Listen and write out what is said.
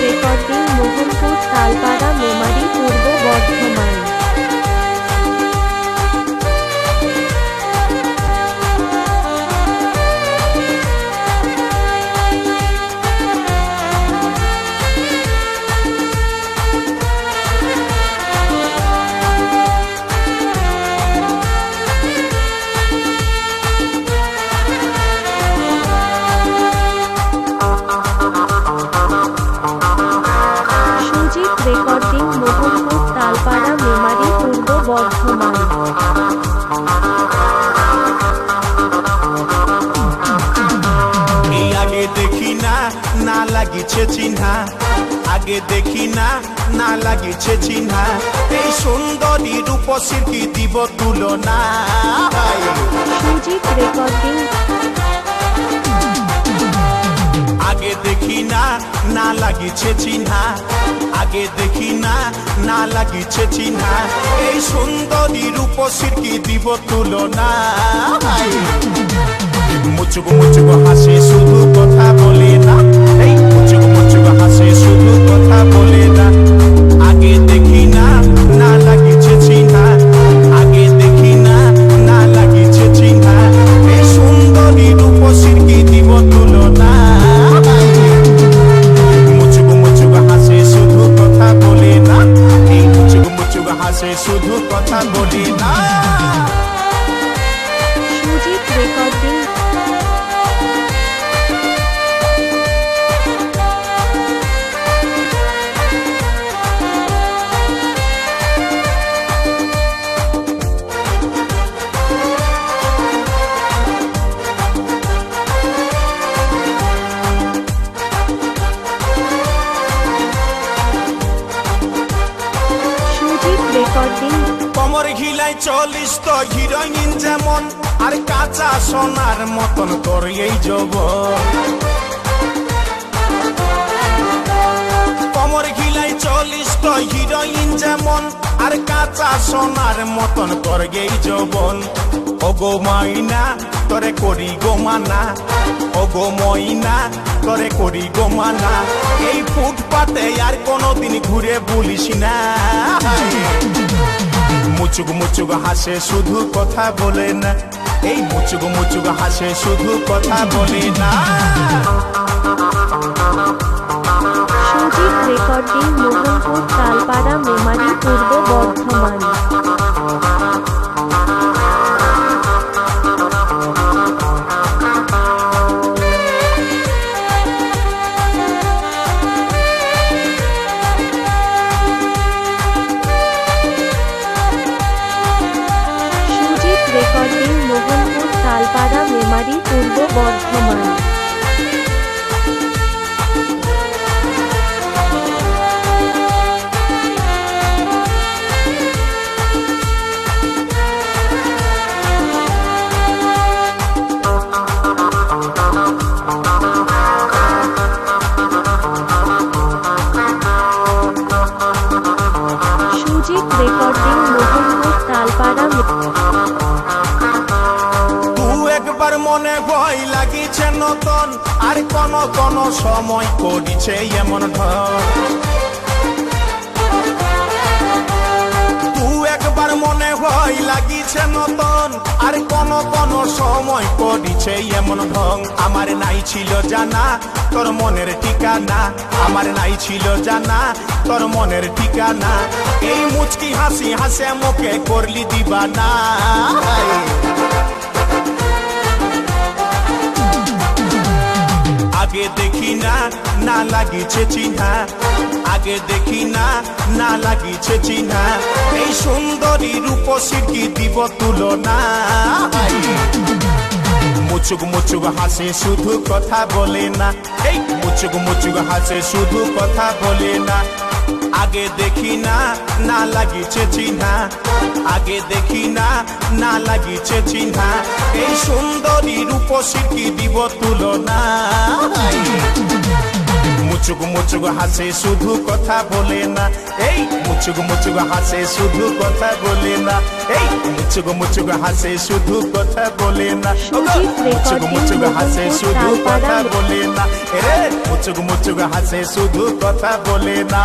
Recording Mohanpur তালপাড়া Memari পূর্ব বর্ধমান। আগে দেখি না না লাগিছে চিহ্না, আগে দেখি না না লাগিছে চিহ্না, এই সুন্দরী রূপসীর কি দিব তুলনা। সুজিত রেকর্ডিং। আগে দেখি না না লাগিছে চিহ্না, আগে দেখি না না লাগিছে চিহ্না, এই সুন্দরী রূপসীর কি দিব তুলনা। মুচুক মুচুক হাসে শুধু কথা বলে না, এই মুচুক মুচুক হাসে শুধু কথা বলে না। আগে দেখি না না লাগিছে চিহ্না, আগে দেখি না না লাগিছে চিহ্না, এই সুন্দরী রূপসীর কি দিব তুলনা। মুচুক মুচুক হাসে শুধু কথা বলে না, এই মুচুক মুচুক হাসে শুধু কথা বলে না। সুজিত রেকর্ডিং। কমর ঘিলাই 40 তো হিরোইন যেমন, আর কাঁচা সোনার মতন তোর এই যৌবন। কমর ঘিলাই 40 তো হিরোইন যেমন, আর কাঁচা সোনার মতন তোর এই যৌবন। ওগো মাইনা তোরে করি গো মানা, ওগো মইনা তোরে করি গো মানা, এই ফুটপাতে আর কোনোদিন ঘুরে বলিস না। মুচুক মুচুক হাসে শুধু কথা বলে না, এই মুচুক মুচুক হাসে শুধু কথা বলে না। সুজিত রেকর্ডিং মোহনপুর তালপাড়া মেমারি পূর্ব বর্ধমান। রেকর্ডিং মোহনপুর তালপাড়া মেমারি পূর্ব বর্ধমান। সুজিত রেকর্ডিং মোহনপুর তালপাড়া। একবার মনে ভয় লাগিছে নতুন, আর কোন কোন সময় করিছে এমন ধর। তু একবার মনে ভয় লাগিছে নতুন, আর কোন কোন সময় করিছে এমন ঢং। আমার নাই ছিল জানা তোর মনের ঠিকানা, আমার নাই ছিল জানা তোর মনের ঠিকানা, এই মুচকি হাসি হাসে মুখে করলি দিবানা। আগে দেখি না না লাগিছে চিহ্না, আগে দেখি না না লাগিছে চিহ্না, এই সুন্দরী রূপসীর কি দিব তুলনা। মুচুক মুচুক হাসে শুধু কথা বলে না, এই মুচুক মুচুক হাসে শুধু কথা বলে না। আগে দেখি না না লাগিছে চিহ্না, আগে দেখি না না লাগিছে চিহ্না, এই সুন্দরী রূপসীর কি দিব তুলনা। মুচুক মুচুক হাসে শুধু কথা বলে না, এই মুচুক মুচুক হাসে শুধু কথা বলে না, এই মুচুক মুচুক হাসে শুধু কথা বলে না, সুজিত মুচুক রেকর্ডিং মুচুক হাসে মোহনপুর শুধু কথা তালপাড়া বলে না, মুচুক মুচুক হাসে শুধু কথা বলে না।